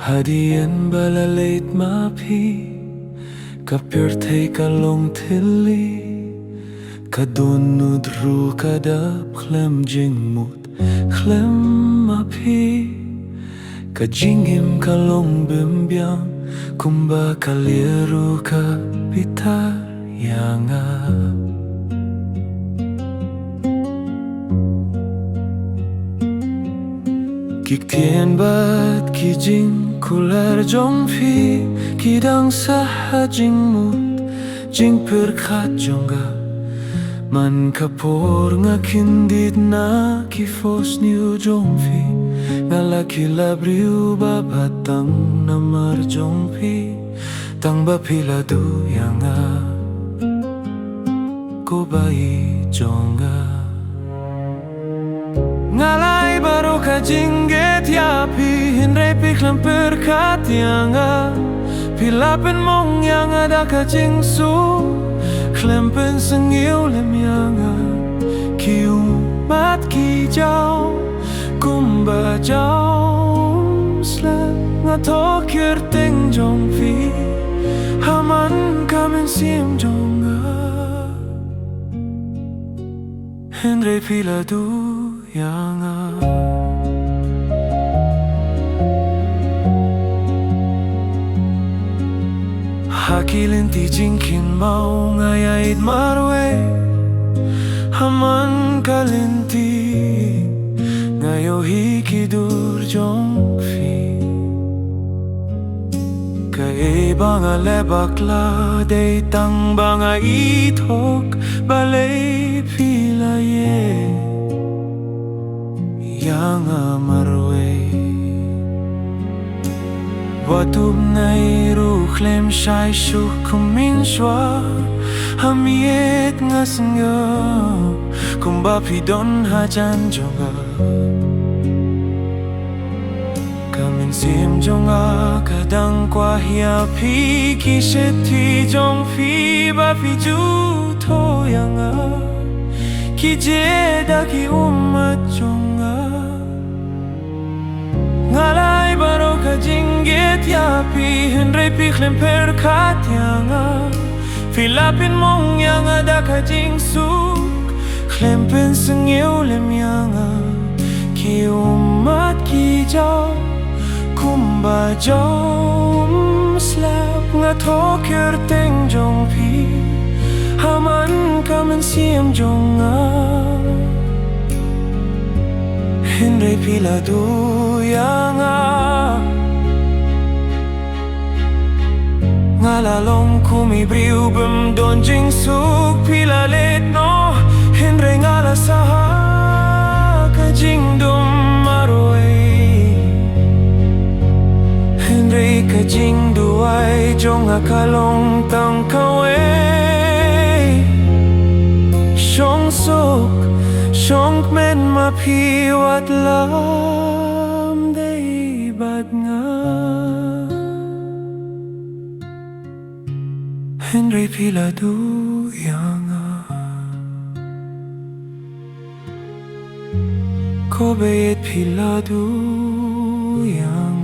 Hadien balalait mapi kapirtay kalong tili kadunod ru kadap klem jingmut klem mapi kajingim kalong bimbyang kumba kaliru ka pitar yanga Kiktien bat kijing kular jong phi kidang saha jing mut jing perkat jongga man kapor nga kindit na kifos niu jong phi ngala kilabriu babatang namar jong phi tang ba pila du yanga ko bai jonga Ngalai baru kajingget yapi Hindray piklam perkat yanga Pilapen mong yang ada kajingsu Klempen sengiu lem yanga Kiumat kijau Kumba jau Slap ngatok kirting jong fi Haman kamen sim jonga Hindray pila du yanga Hakilin ti jingkin mau ngayait marwe Haman kalinti ngayo hikidur jong fi Kay banga lebakla day tang banga itok balay pila ye Yanga marwe Watub nai ruklem shai shuk kumin shwa Hamiet ngasnga Kumba pidon hajan jonga Kamin sim jonga kadang kwa hiya pi Kisheti jong fi ba fi ju to yanga Kijeda ki umat jonga Ngalay baro kajingget yapi Hindray piklem perkat yanga Filapin mong yang ada kajingsuk Klempen sengiu lem yanga Ki umat ki jau Kumba jau Slap ngatok kirting jong pi Haman kamen siem jonga Hindray pila du yanga Ngalalong kumibriu bem don jing suk pila let no Hindray ngala saha kajing dum maroi Hindray kajing duai jonga kalong tang kawe Shong suk Shong men mapiwat lam day bad nga Hindray pila du yanga Ko bayet pila du yanga